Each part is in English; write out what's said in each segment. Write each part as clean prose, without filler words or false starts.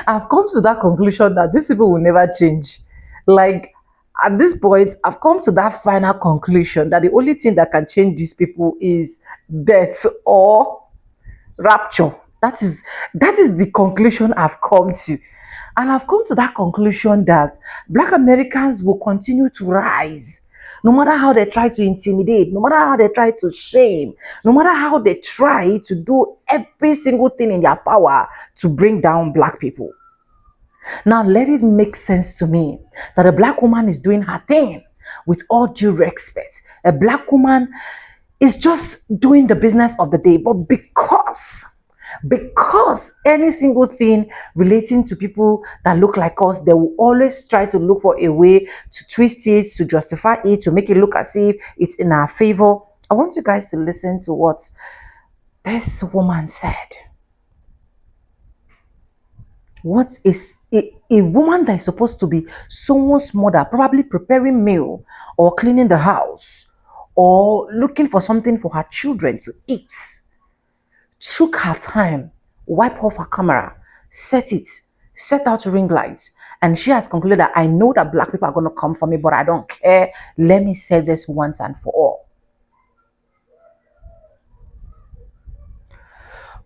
I've come to that conclusion that these people will never change. Like, at this point, I've come to that final conclusion that the only thing that can change these people is death or rapture. That is the conclusion I've come to. And I've come to that conclusion that Black Americans will continue to rise. No matter how they try to intimidate, no matter how they try to shame, no matter how they try to do every single thing in their power to bring down Black people. Now, let it make sense to me that a Black woman is doing her thing with all due respect. A Black woman is just doing the business of the day, but because any single thing relating to people that look like us, they will always try to look for a way to twist it, to justify it, to make it look as if it's in our favor. I want you guys to listen to what this woman said. What is a woman that is supposed to be someone's mother, probably preparing meal or cleaning the house or looking for something for her children to eat, took her time, wipe off her camera, set out ring lights, and she has concluded that I know that Black people are going to come for me, but I don't care. Let me say this once and for all.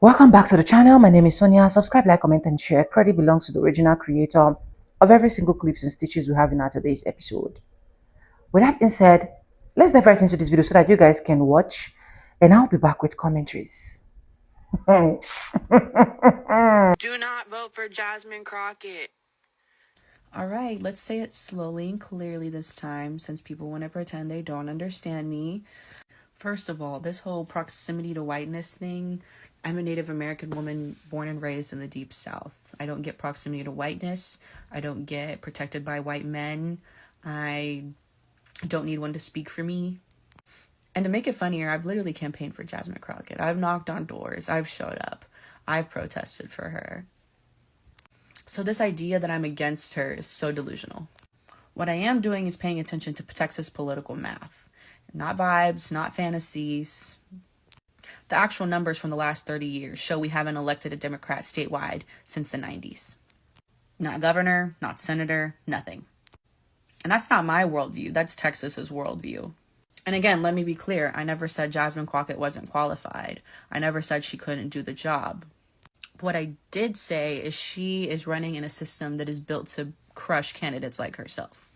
Welcome back to the channel. My name is Sonia. Subscribe, like, comment, and share. Credit belongs to the original creator of every single clips and stitches we have in our today's episode. With that being said, let's dive right into this video so that you guys can watch, and I'll be back with commentaries. Do not vote for Jasmine Crockett. All right, let's say it slowly and clearly this time, since people want to pretend they don't understand me. First of all, this whole proximity to whiteness thing, I'm a Native American woman born and raised in the Deep South. I don't get proximity to whiteness. I don't get protected by white men. I don't need one to speak for me. And to make it funnier, I've literally campaigned for Jasmine Crockett. I've knocked on doors. I've showed up. I've protested for her. So this idea that I'm against her is so delusional. What I am doing is paying attention to Texas political math. Not vibes, not fantasies. The actual numbers from the last 30 years show we haven't elected a Democrat statewide since the 90s. Not governor, not senator, nothing. And that's not my worldview, that's Texas's worldview. And again, let me be clear, I never said Jasmine Crockett wasn't qualified. I never said she couldn't do the job. What I did say is she is running in a system that is built to crush candidates like herself.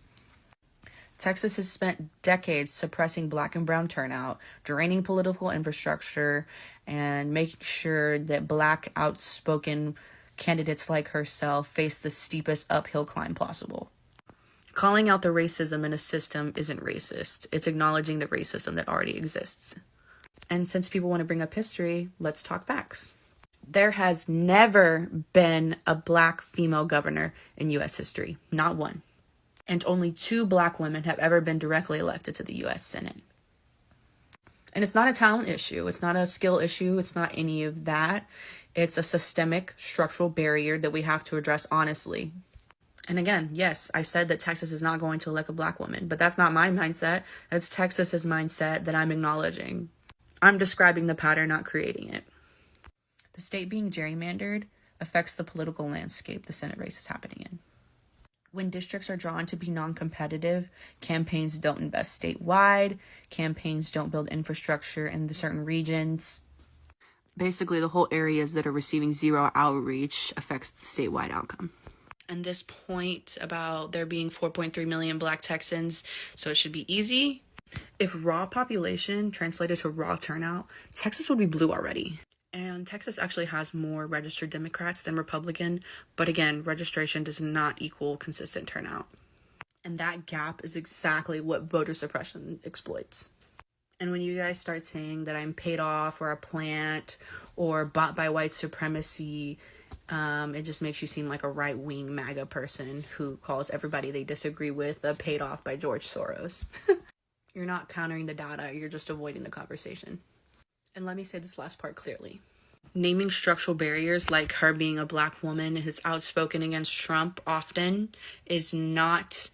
Texas has spent decades suppressing Black and brown turnout, draining political infrastructure, and making sure that Black outspoken candidates like herself face the steepest uphill climb possible. Calling out the racism in a system isn't racist. It's acknowledging the racism that already exists. And since people want to bring up history, let's talk facts. There has never been a Black female governor in U.S. history. Not one. And only 2 Black women have ever been directly elected to the U.S. Senate. And it's not a talent issue. It's not a skill issue. It's not any of that. It's a systemic structural barrier that we have to address honestly. And again, yes, I said that Texas is not going to elect a Black woman, but that's not my mindset. That's Texas's mindset that I'm acknowledging. I'm describing the pattern, not creating it. The state being gerrymandered affects the political landscape the Senate race is happening in. When districts are drawn to be non-competitive, campaigns don't invest statewide, campaigns don't build infrastructure in the certain regions. Basically, the whole areas that are receiving zero outreach affects the statewide outcome. And this point about there being 4.3 million Black Texans, so it should be easy. If raw population translated to raw turnout, Texas would be blue already. And Texas actually has more registered Democrats than Republican, but again, registration does not equal consistent turnout. And that gap is exactly what voter suppression exploits. And when you guys start saying that I'm paid off or a plant or bought by white supremacy, it just makes you seem like a right-wing MAGA person who calls everybody they disagree with paid off by George Soros. You're not countering the data, you're just avoiding the conversation. And let me say this last part clearly. Naming structural barriers like her being a Black woman who's outspoken against Trump often is not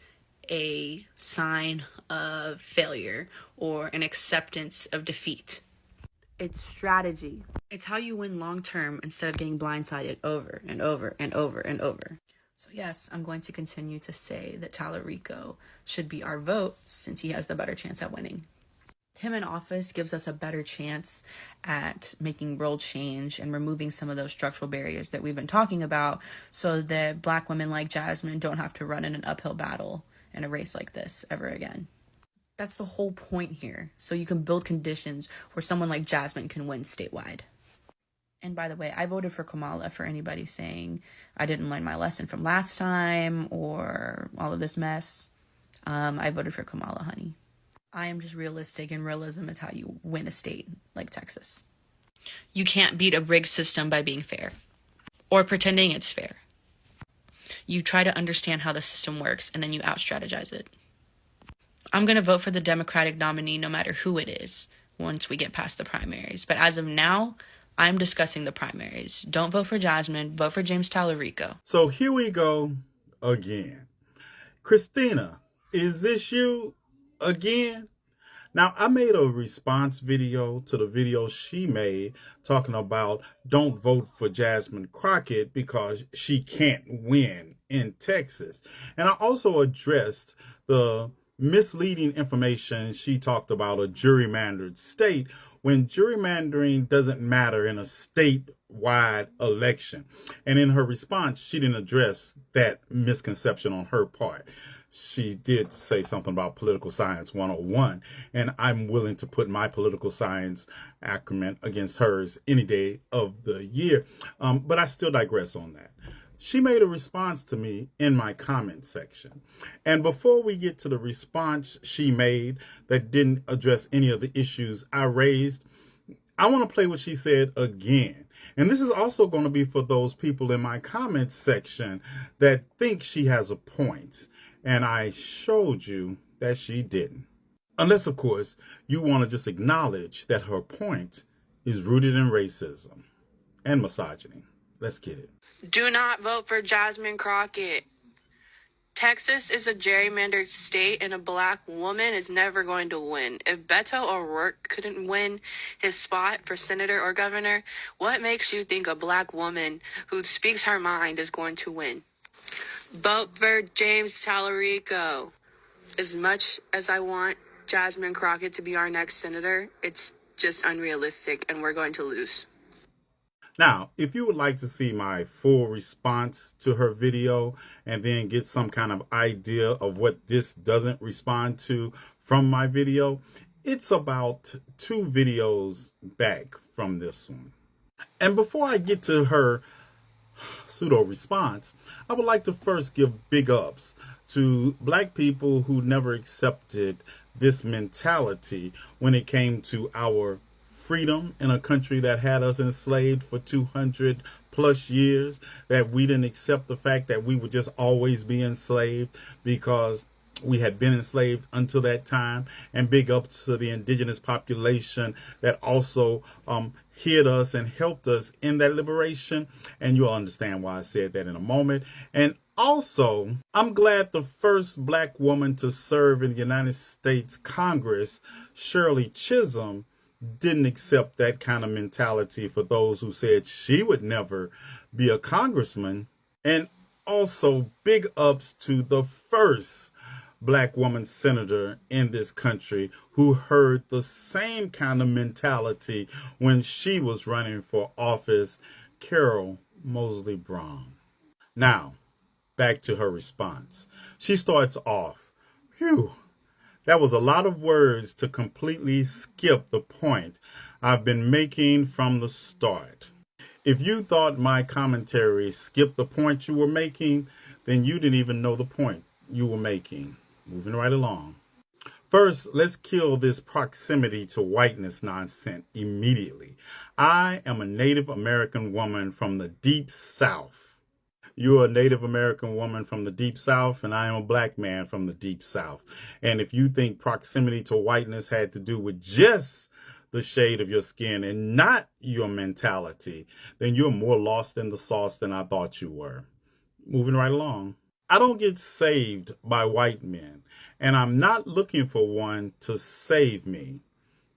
a sign of failure or an acceptance of defeat. It's strategy. It's how you win long term instead of getting blindsided over and over and over and over. So yes, I'm going to continue to say that Tallarico should be our vote since he has the better chance at winning. Him in office gives us a better chance at making world change and removing some of those structural barriers that we've been talking about so that Black women like Jasmine don't have to run in an uphill battle in a race like this ever again. That's the whole point here, so you can build conditions where someone like Jasmine can win statewide. And by the way, I voted for Kamala for anybody saying I didn't learn my lesson from last time or all of this mess. I voted for Kamala, honey. I am just realistic, and realism is how you win a state like Texas. You can't beat a rigged system by being fair or pretending it's fair. You try to understand how the system works, and then you out-strategize it. I'm going to vote for the Democratic nominee no matter who it is once we get past the primaries. But as of now, I'm discussing the primaries. Don't vote for Jasmine. Vote for James Tallarico. So here we go again. Christina, is this you again? Now, I made a response video to the video she made talking about don't vote for Jasmine Crockett because she can't win in Texas. And I also addressed the misleading information she talked about a gerrymandered state when gerrymandering doesn't matter in a statewide election. And in her response, she didn't address that misconception on her part. She did say something about political science 101, and I'm willing to put my political science acumen against hers any day of the year. But I still digress on that. She made a response to me in my comment section. And before we get to the response she made that didn't address any of the issues I raised, I want to play what she said again. And this is also going to be for those people in my comments section that think she has a point. And I showed you that she didn't. Unless, of course, you want to just acknowledge that her point is rooted in racism and misogyny. Let's get it. Do not vote for Jasmine Crockett. Texas is a gerrymandered state, and a Black woman is never going to win. If Beto O'Rourke couldn't win his spot for senator or governor, what makes you think a Black woman who speaks her mind is going to win? Vote for James Tallarico. As much as I want Jasmine Crockett to be our next senator, it's just unrealistic, and we're going to lose. Now, if you would like to see my full response to her video and then get some kind of idea of what this doesn't respond to from my video, it's about 2 videos back from this one. And before I get to her pseudo response, I would like to first give big ups to Black people who never accepted this mentality when it came to our freedom in a country that had us enslaved for 200 plus years, that we didn't accept the fact that we would just always be enslaved because we had been enslaved until that time. And big ups to the indigenous population that also hid us and helped us in that liberation. And you'll understand why I said that in a moment. And also, I'm glad the first Black woman to serve in the United States Congress, Shirley Chisholm, didn't accept that kind of mentality for those who said she would never be a congressman. And also big ups to the first Black woman senator in this country who heard the same kind of mentality when she was running for office, Carol Moseley Braun. Now, back to her response. She starts off, phew. That was a lot of words to completely skip the point I've been making from the start. If you thought my commentary skipped the point you were making, then you didn't even know the point you were making. Moving right along. First, let's kill this proximity to whiteness nonsense immediately. I am a Native American woman from the Deep South. You're a Native American woman from the Deep South, and I am a Black man from the Deep South. And if you think proximity to whiteness had to do with just the shade of your skin and not your mentality, then you're more lost in the sauce than I thought you were. Moving right along. I don't get saved by white men, and I'm not looking for one to save me,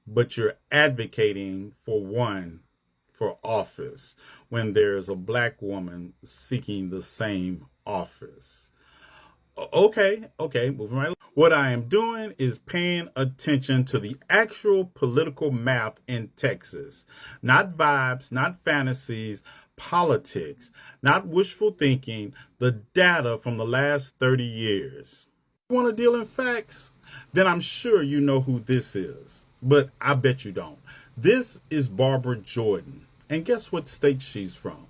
but you're advocating for one for office when there's a black woman seeking the same office. Okay, moving right along. What I am doing is paying attention to the actual political math in Texas, not vibes, not fantasies, politics, not wishful thinking, the data from the last 30 years. You want to deal in facts? Then I'm sure you know who this is, but I bet you don't. This is Barbara Jordan, and guess what state she's from?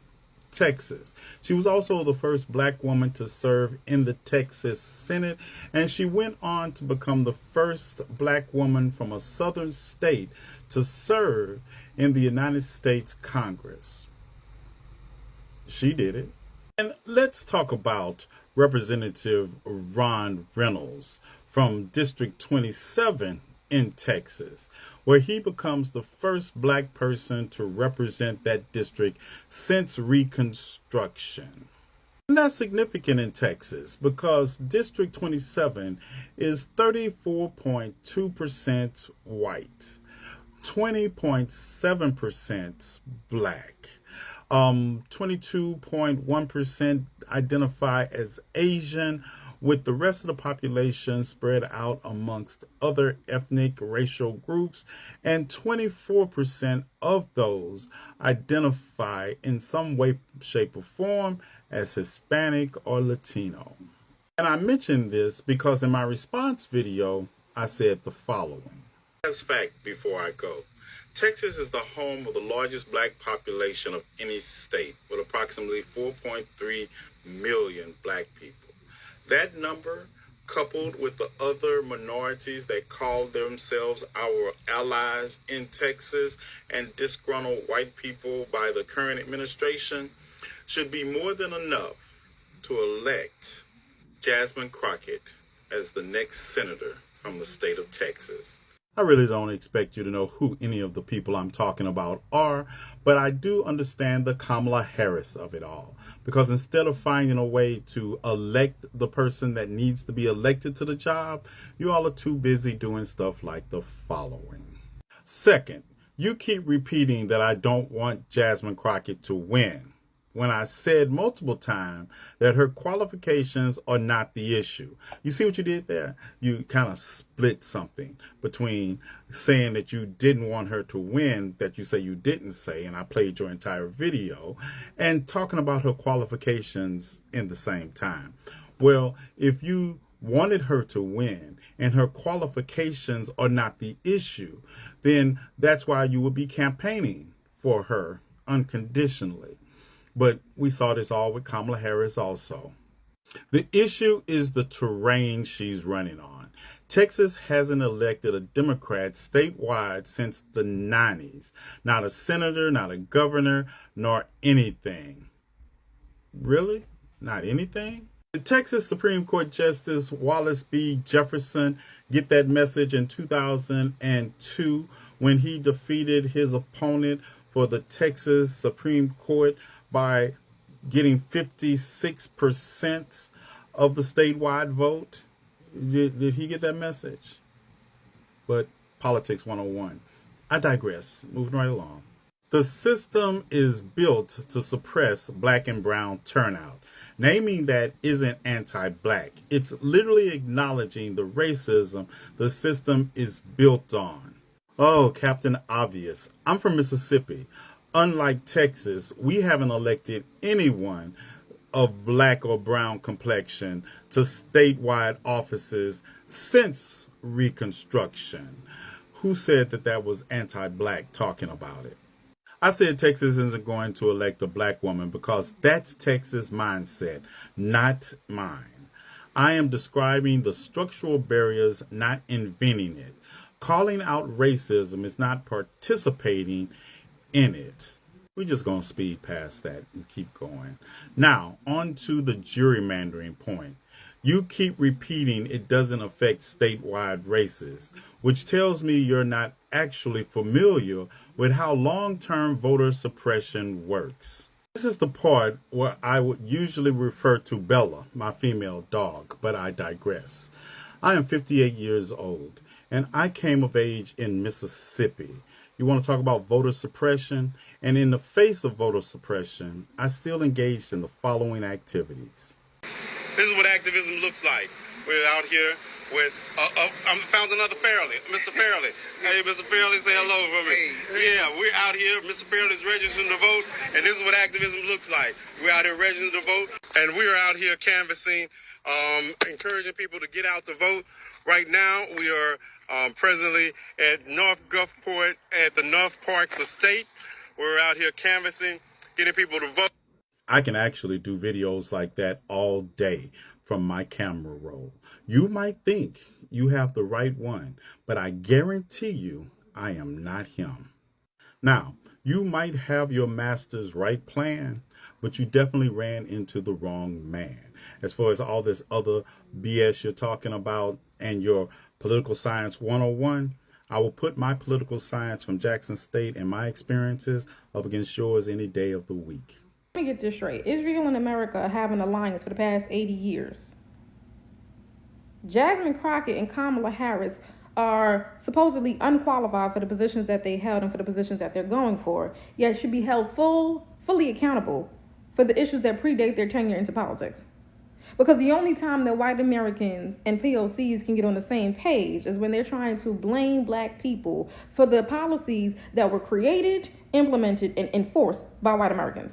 Texas. She was also the first black woman to serve in the Texas Senate, and she went on to become the first black woman from a southern state to serve in the United States Congress. She did it. And let's talk about Representative Ron Reynolds from District 27 in Texas, where he becomes the first black person to represent that district since Reconstruction. And that's significant in Texas because District 27 is 34.2% white, 20.7% black, 22.1% identify as Asian, with the rest of the population spread out amongst other ethnic racial groups, and 24% of those identify in some way, shape, or form as Hispanic or Latino. And I mention this because in my response video, I said the following. As fact before I go. Texas is the home of the largest black population of any state, with approximately 4.3 million black people. That number, coupled with the other minorities that call themselves our allies in Texas and disgruntled white people by the current administration, should be more than enough to elect Jasmine Crockett as the next senator from the state of Texas. I really don't expect you to know who any of the people I'm talking about are, but I do understand the Kamala Harris of it all. Because instead of finding a way to elect the person that needs to be elected to the job, you all are too busy doing stuff like the following. Second, you keep repeating that I don't want Jasmine Crockett to win, when I said multiple times that her qualifications are not the issue. You see what you did there? You kind of split something between saying that you didn't want her to win, that you say you didn't say, and I played your entire video, and talking about her qualifications in the same time. Well, if you wanted her to win and her qualifications are not the issue, then that's why you would be campaigning for her unconditionally. But we saw this all with Kamala Harris also. The issue is the terrain she's running on. Texas hasn't elected a Democrat statewide since the 90s. Not a senator, not a governor, nor anything. Really? Not anything? Did Texas Supreme Court Justice Wallace B. Jefferson get that message in 2002 when he defeated his opponent for the Texas Supreme Court by getting 56% of the statewide vote? Did he get that message? But politics 101. I digress. Moving right along. The system is built to suppress black and brown turnout. Naming that isn't anti-black. It's literally acknowledging the racism the system is built on. Oh, Captain Obvious. I'm from Mississippi. Unlike Texas, we haven't elected anyone of black or brown complexion to statewide offices since Reconstruction. Who said that that was anti-black talking about it? I said Texas isn't going to elect a black woman because that's Texas' mindset, not mine. I am describing the structural barriers, not inventing it. Calling out racism is not participating in it. We're just going to speed past that and keep going. Now, on to the gerrymandering point. You keep repeating it doesn't affect statewide races, which tells me you're not actually familiar with how long-term voter suppression works. This is the part where I would usually refer to Bella, my female dog, but I digress. I am 58 years old, and I came of age in Mississippi. You want to talk about voter suppression? And in the face of voter suppression, I still engaged in the following activities. This is what activism looks like. We're out here with, I found another Fairley, Mr. Fairley. Hey, Mr. Fairley, say hello for me. Yeah, we're out here. Mr. Fairley's registering to vote, and this is what activism looks like. We're out here registering to vote, and we're out here canvassing, encouraging people to get out to vote. Right now, we are presently at North Gulfport at the North Parks Estate. We're out here canvassing, getting people to vote. I can actually do videos like that all day from my camera roll. You might think you have the right one, but I guarantee you I am not him. Now, you might have your master's right plan, but you definitely ran into the wrong man. As far as all this other BS you're talking about and your political science 101, I will put my political science from Jackson State and my experiences up against yours any day of the week. Let me get this straight. Israel and America have an alliance for the past 80 years. Jasmine Crockett and Kamala Harris are supposedly unqualified for the positions that they held and for the positions that they're going for, yet should be held fully accountable for the issues that predate their tenure into politics. Because the only time that white Americans and POCs can get on the same page is when they're trying to blame black people for the policies that were created, implemented, and enforced by white Americans.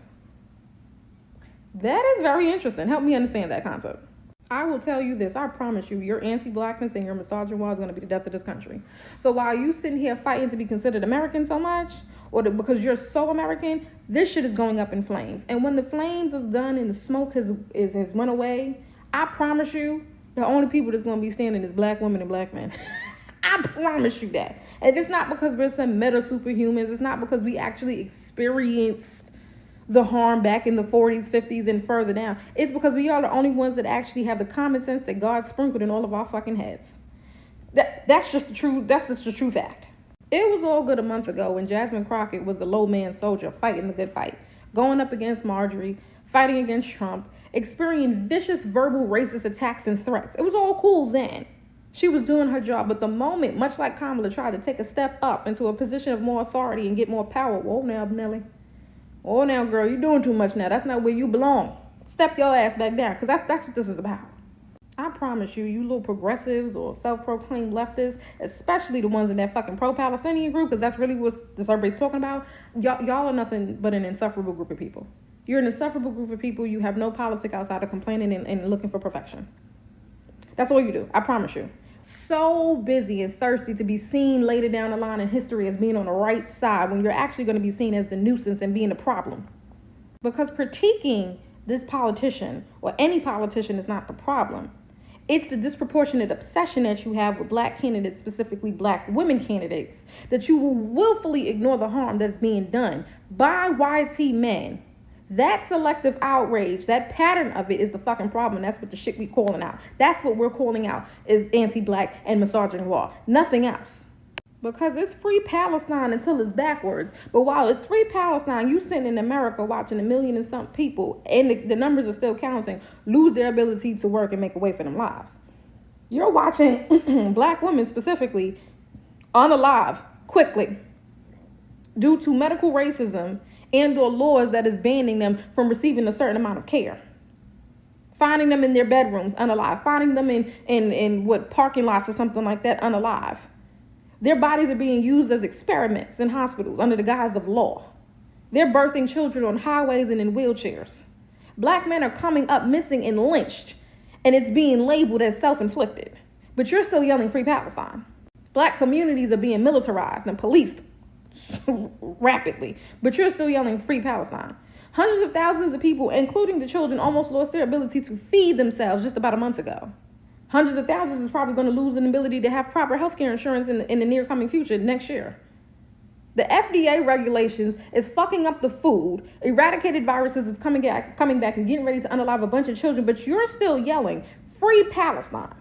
That is very interesting. Help me understand that concept. I will tell you this, I promise you, your anti-blackness and your misogyny is going to be the death of this country. So while you sitting here fighting to be considered American so much, because you're so American, this shit is going up in flames. And when the flames is done and the smoke has went away, I promise you, the only people that's going to be standing is black women and black men. I promise you that. And it's not because we're some meta superhumans. It's not because we actually experienced the harm back in the 40s, 50s, and further down. It's because we are the only ones that actually have the common sense that God sprinkled in all of our fucking heads. That's just the true fact. It was all good a month ago when Jasmine Crockett was the low man soldier fighting the good fight, going up against Marjorie, fighting against Trump, experiencing vicious verbal racist attacks and threats. It was all cool then. She was doing her job, but the moment, much like Kamala tried to take a step up into a position of more authority and get more power, whoa now, Nelly. Oh, now, girl, you're doing too much now. That's not where you belong. Step your ass back down, because that's what this is about. I promise you, you little progressives or self-proclaimed leftists, especially the ones in that fucking pro-Palestinian group, because that's really what this everybody's talking about, y'all are nothing but an insufferable group of people. You're an insufferable group of people. You have no politic outside of complaining and looking for perfection. That's all you do, I promise you. So busy and thirsty to be seen later down the line in history as being on the right side when you're actually going to be seen as the nuisance and being the problem. Because critiquing this politician or any politician is not the problem. It's the disproportionate obsession that you have with black candidates, specifically black women candidates, that you will willfully ignore the harm that's being done by YT men. That selective outrage, that pattern of it is the fucking problem. That's what the shit we calling out. That's what we're calling out is anti-black and misogyny law. Nothing else. Because it's free Palestine until it's backwards. But while it's free Palestine, you sitting in America watching 1 million and some people, and the numbers are still counting, lose their ability to work and make a way for them lives. You're watching black women specifically unalive quickly due to medical racism and or laws that is banning them from receiving a certain amount of care. Finding them in their bedrooms, unalive. Finding them in what, parking lots or something like that, unalive. Their bodies are being used as experiments in hospitals under the guise of law. They're birthing children on highways and in wheelchairs. Black men are coming up missing and lynched, and it's being labeled as self-inflicted. But you're still yelling free Palestine. Black communities are being militarized and policed rapidly, but you're still yelling free Palestine. Hundreds of thousands of people, including the children, almost lost their ability to feed themselves just about a month ago. Hundreds of thousands is probably going to lose an ability to have proper health care insurance in the near coming future next year. The FDA regulations is fucking up the food. Eradicated viruses is coming back and getting ready to unalive a bunch of children, but you're still yelling free Palestine.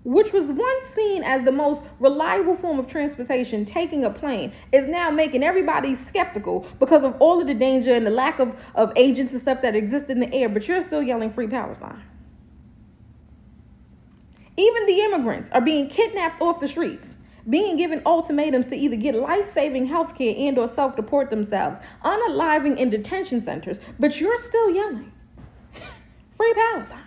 which was once seen as the most reliable form of transportation, taking a plane, is now making everybody skeptical because of all of the danger and the lack of agents and stuff that exist in the air, but you're still yelling free Palestine. Even the immigrants are being kidnapped off the streets, being given ultimatums to either get life-saving health care and or self-deport themselves, unaliving in detention centers, but you're still yelling free Palestine.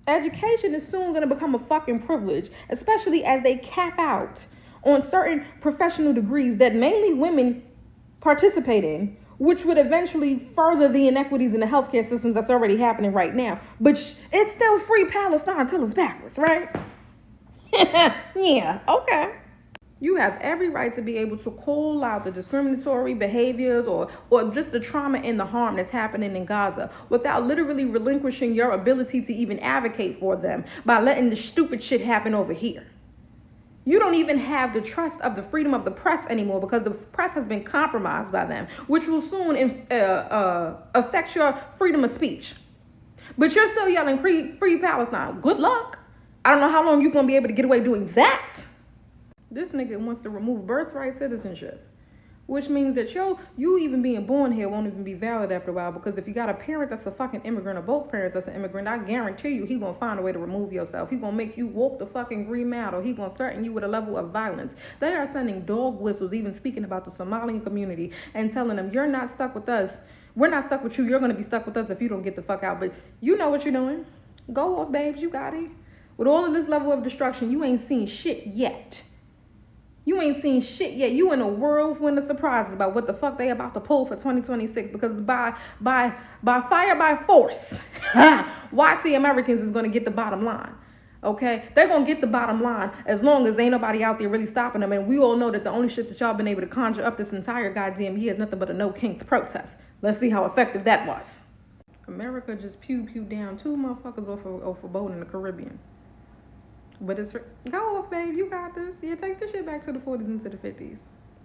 Education is soon going to become a fucking privilege, especially as they cap out on certain professional degrees that mainly women participate in, which would eventually further the inequities in the healthcare systems that's already happening right now. But it's still free Palestine until it's backwards, right? Yeah, okay. You have every right to be able to call out the discriminatory behaviors or just the trauma and the harm that's happening in Gaza without literally relinquishing your ability to even advocate for them by letting the stupid shit happen over here. You don't even have the trust of the freedom of the press anymore because the press has been compromised by them, which will soon affect your freedom of speech. But you're still yelling free Palestine. Good luck. I don't know how long you're going to be able to get away doing that. This nigga wants to remove birthright citizenship, which means that you even being born here won't even be valid after a while, because if you got a parent that's a fucking immigrant or both parents that's an immigrant, I guarantee you he gonna find a way to remove yourself. He gonna make you walk the fucking green mile, or he gonna threaten you with a level of violence. They are sending dog whistles, even speaking about the Somalian community and telling them, you're not stuck with us. We're not stuck with you. You're gonna be stuck with us if you don't get the fuck out. But you know what you're doing. Go off, babes. You got it. With all of this level of destruction, you ain't seen shit yet. You ain't seen shit yet. You in a whirlwind of surprises about what the fuck they about to pull for 2026, because by fire by force, YT Americans is gonna get the bottom line. Okay? They're gonna get the bottom line as long as ain't nobody out there really stopping them. And we all know that the only shit that y'all been able to conjure up this entire goddamn year is nothing but a no kings protest. Let's see how effective that was. America just pew down 2 motherfuckers off a boat in the Caribbean. But it's go off, babe. You got this. Yeah, take this shit back to the 40s and to the 50s.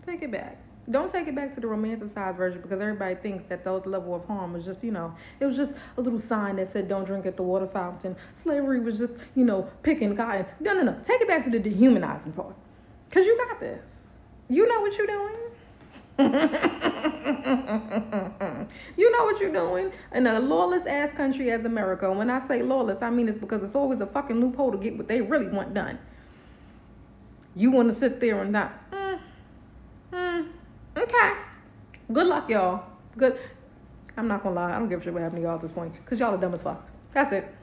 Take it back. Don't take it back to the romanticized version, because everybody thinks that those level of harm was just, it was just a little sign that said don't drink at the water fountain. Slavery was just, picking cotton. No. Take it back to the dehumanizing part, because you got this. You know what you're doing. You know what you're doing in a lawless ass country as America. When I say lawless, I mean it's because it's always a fucking loophole to get what they really want done. You want to sit there and not. Okay. Good luck, y'all. Good. I'm not gonna lie. I don't give a shit what happened to y'all at this point, because y'all are dumb as fuck. That's it.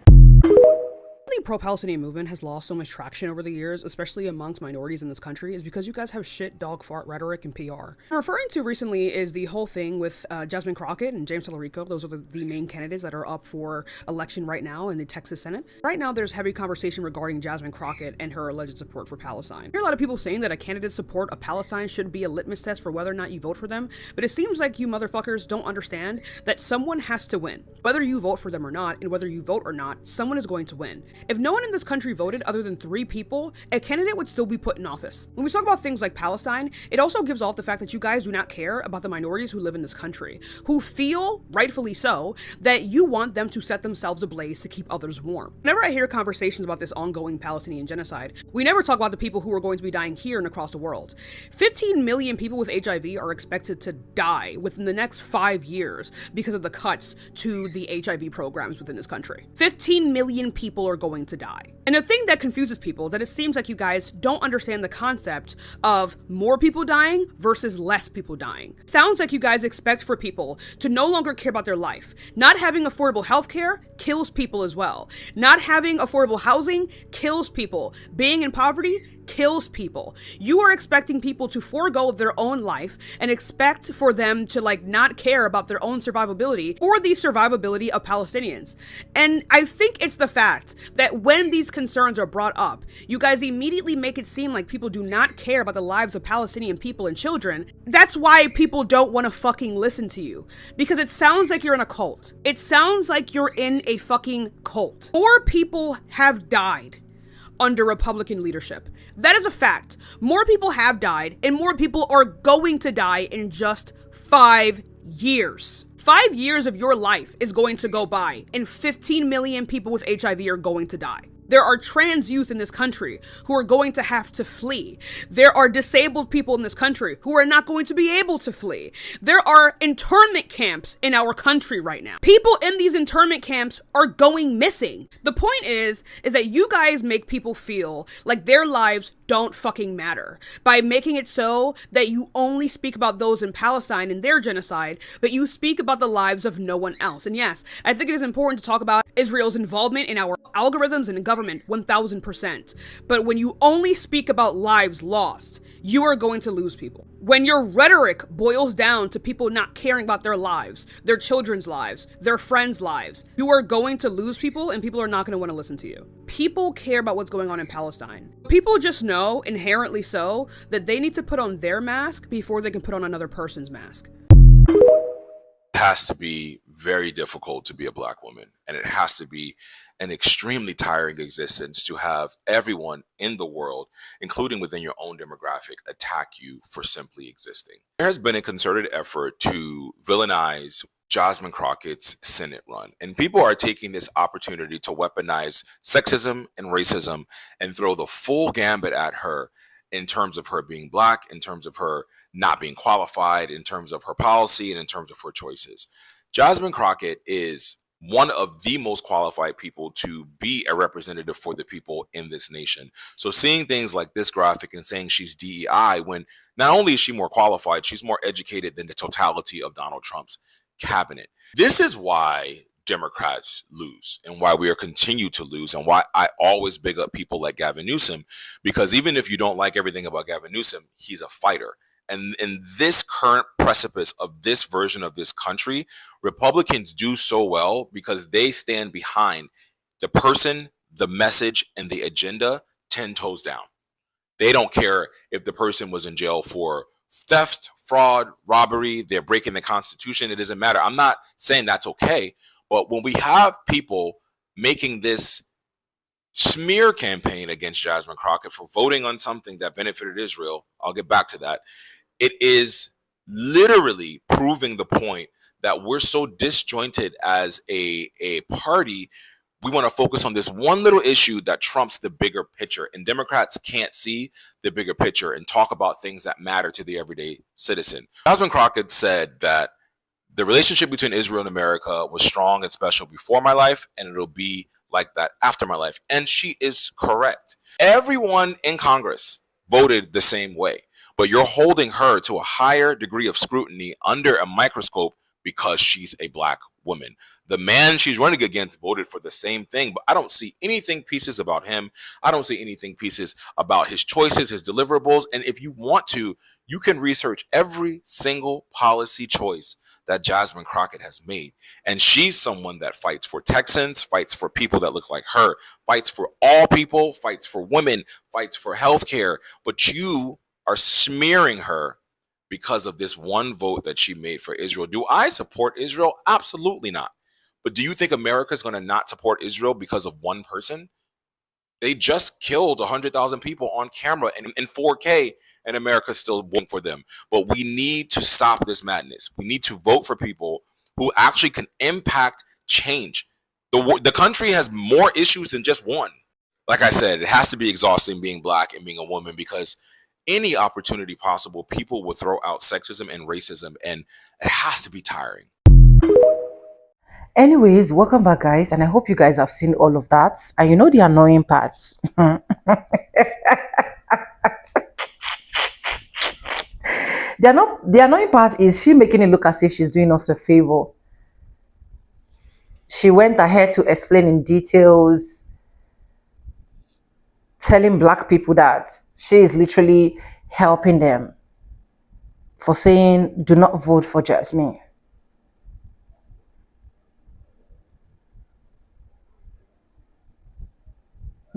The pro-Palestinian movement has lost so much traction over the years, especially amongst minorities in this country, is because you guys have shit dog fart rhetoric and PR. What I'm referring to recently is the whole thing with Jasmine Crockett and James Tallarico. Those are the main candidates that are up for election right now in the Texas Senate. Right now, there's heavy conversation regarding Jasmine Crockett and her alleged support for Palestine. I hear a lot of people saying that a candidate's support of Palestine should be a litmus test for whether or not you vote for them, but it seems like you motherfuckers don't understand that someone has to win. Whether you vote for them or not, and whether you vote or not, someone is going to win. If no one in this country voted other than 3 people, a candidate would still be put in office. When we talk about things like Palestine, it also gives off the fact that you guys do not care about the minorities who live in this country, who feel, rightfully so, that you want them to set themselves ablaze to keep others warm. Whenever I hear conversations about this ongoing Palestinian genocide, we never talk about the people who are going to be dying here and across the world. 15 million people with HIV are expected to die within the next 5 years because of the cuts to the HIV programs within this country. 15 million people are going to die. And the thing that confuses people is that it seems like you guys don't understand the concept of more people dying versus less people dying. Sounds like you guys expect for people to no longer care about their life. Not having affordable healthcare kills people as well. Not having affordable housing kills people. Being in poverty kills people. You are expecting people to forego their own life and expect for them to not care about their own survivability or the survivability of Palestinians. And I think it's the fact that when these concerns are brought up, you guys immediately make it seem like people do not care about the lives of Palestinian people and children. That's why people don't want to fucking listen to you, because it sounds like you're in a cult. It sounds like you're in a fucking cult. 4 people have died under Republican leadership. That is a fact. More people have died, and more people are going to die in just 5 years. 5 years of your life is going to go by, and 15 million people with HIV are going to die. There are trans youth in this country who are going to have to flee. There are disabled people in this country who are not going to be able to flee. There are internment camps in our country right now. People in these internment camps are going missing. The point is that you guys make people feel like their lives don't fucking matter by making it so that you only speak about those in Palestine and their genocide, but you speak about the lives of no one else. And yes, I think it is important to talk about Israel's involvement in our algorithms and government 1000%. But when you only speak about lives lost, you are going to lose people. When your rhetoric boils down to people not caring about their lives, their children's lives, their friends' lives, you are going to lose people and people are not going to want to listen to you. People care about what's going on in Palestine. People just know, inherently so, that they need to put on their mask before they can put on another person's mask. It has to be very difficult to be a Black woman, and it has to be an extremely tiring existence to have everyone in the world, including within your own demographic, attack you for simply existing. There has been a concerted effort to villainize Jasmine Crockett's Senate run, and people are taking this opportunity to weaponize sexism and racism and throw the full gambit at her in terms of her being Black, in terms of her not being qualified, in terms of her policy, and in terms of her choices. Jasmine Crockett is one of the most qualified people to be a representative for the people in this nation. So seeing things like this graphic and saying she's DEI, when not only is she more qualified, she's more educated than the totality of Donald Trump's cabinet. This is why Democrats lose and why we are continue to lose, and why I always big up people like Gavin Newsom, because even if you don't like everything about Gavin Newsom, he's a fighter. And in this current precipice of this version of this country, Republicans do so well because they stand behind the person, the message, and the agenda 10 toes down. They don't care if the person was in jail for theft, fraud, robbery, they're breaking the Constitution. It doesn't matter. I'm not saying that's okay. But when we have people making this smear campaign against Jasmine Crockett for voting on something that benefited Israel, I'll get back to that. It is literally proving the point that we're so disjointed as a party. We want to focus on this one little issue that trumps the bigger picture, and Democrats can't see the bigger picture and talk about things that matter to the everyday citizen. Jasmine Crockett said that the relationship between Israel and America was strong and special before my life, and it'll be like that after my life. And she is correct. Everyone in Congress voted the same way, but you're holding her to a higher degree of scrutiny under a microscope because she's a Black woman. The man she's running against voted for the same thing, but I don't see anything pieces about him. I don't see anything pieces about his choices, his deliverables. And if you want to, you can research every single policy choice that Jasmine Crockett has made. And she's someone that fights for Texans, fights for people that look like her, fights for all people, fights for women, fights for healthcare. But you are smearing her because of this one vote that she made for Israel. Do I support Israel? Absolutely not. But do you think America is going to not support Israel because of one person? They just killed 100,000 people on camera and in 4K, and America's still voting for them. But we need to stop this madness. We need to vote for people who actually can impact change. The country has more issues than just one. Like I said, it has to be exhausting being Black and being a woman, because any opportunity possible, people will throw out sexism and racism, and it has to be tiring. Anyways, welcome back, guys, and I hope you guys have seen all of that. And you know the annoying parts. The annoying part is she making it look as if she's doing us a favor. She went ahead to explain in details, telling Black people that she is literally helping them for saying, do not vote for Jasmine.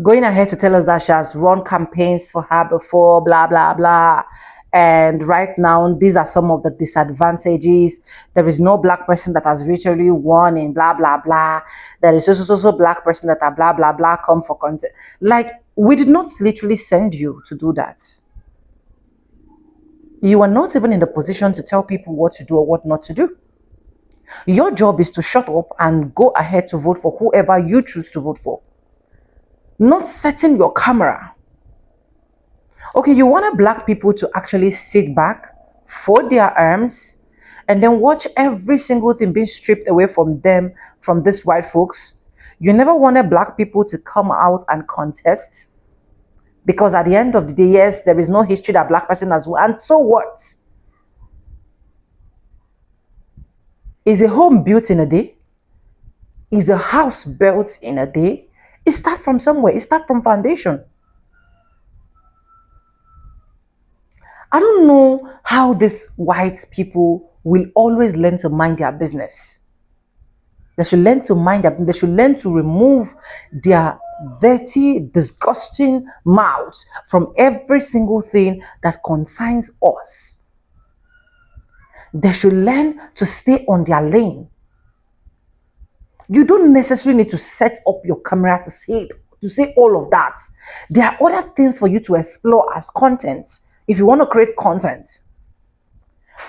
Going ahead to tell us that she has run campaigns for her before, blah, blah, blah. And right now, these are some of the disadvantages. There is no Black person that has literally won in blah, blah, blah. There is also Black person that are blah, blah, blah, come for content. Like, we did not literally send you to do that. You are not even in the position to tell people what to do or what not to do. Your job is to shut up and go ahead to vote for whoever you choose to vote for. not setting your camera. Okay, you wanted black people to actually sit back, fold their arms, and then watch every single thing being stripped away from them, from these white folks. You never wanted black people to come out and contest. Because at the end of the day, yes, there is no history that black person has won. And so what? Is a home built in a day? Is a house built in a day? It starts from somewhere. It starts from foundation. I don't know how these white people will always learn to mind their business. They should learn to mind their business. They should learn to remove their dirty, disgusting mouths from every single thing that concerns us. They should learn to stay on their lane. You don't necessarily need to set up your camera to say all of that. There are other things for you to explore as content if you want to create content.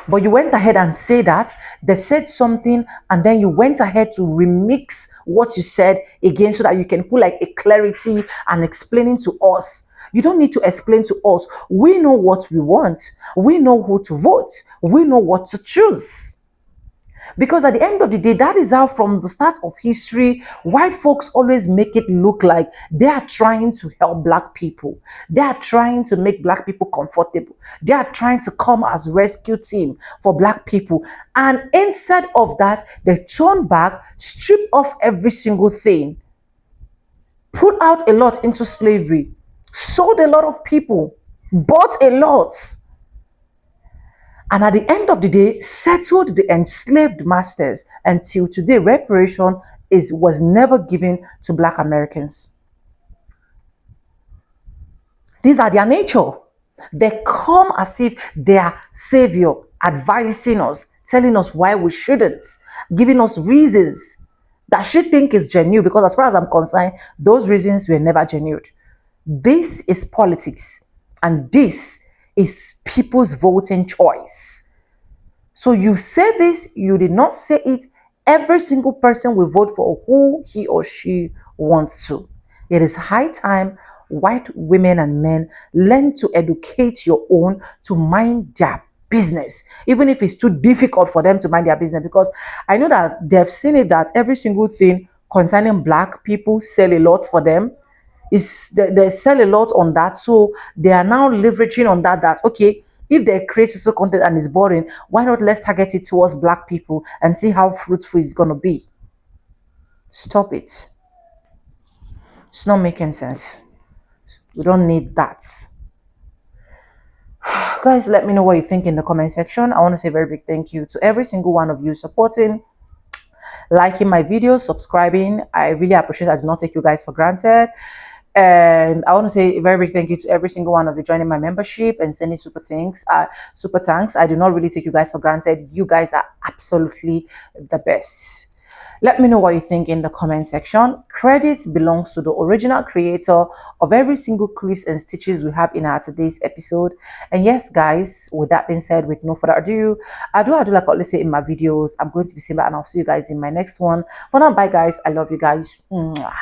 But you went ahead and say that they said something, and then you went ahead to remix what you said again so that you can put like a clarity and explaining to us. You don't need to explain to us. We know what we want. We know who to vote. We know what to choose. Because at the end of the day, that is how from the start of history, white folks always make it look like they are trying to help black people. They are trying to make black people comfortable. They are trying to come as rescue team for black people. And instead of that, they turn back, strip off every single thing, put out a lot into slavery, sold a lot of people, bought a lot. And at the end of the day, settled the enslaved masters. Until today, reparation was never given to black Americans. These are their nature. They come as if they are savior, advising us, telling us why we shouldn't, giving us reasons that she think is genuine, because as far as I'm concerned, those reasons were never genuine. This is politics, and this is people's voting choice. So you say this, you did not say it. Every single person will vote for who he or she wants to. It is high time white women and men learn to educate your own to mind their business, even if it's too difficult for them to mind their business. Because I know that they've seen it, that every single thing concerning black people sell a lot for them. They sell a lot on that, so they are now leveraging on that okay, if they create social content and it's boring, why not let's target it towards black people and see how fruitful it's going to be. Stop it. It's not making sense. We don't need that. Guys, let me know what you think in the comment section. I want to say a very big thank you to every single one of you supporting, liking my videos, subscribing. I really appreciate it. I do not take you guys for granted. And I want to say a very big thank you to every single one of you joining my membership and sending super thanks. I do not really take you guys for granted. You guys are absolutely the best. Let me know what you think in the comment section. Credit belongs to the original creator of every single clips and stitches we have in our today's episode. And yes, guys, with that being said, with no further ado, I do like I always say in my videos, I'm going to be saying that, and I'll see you guys in my next one. For now, bye guys. I love you guys. Mwah.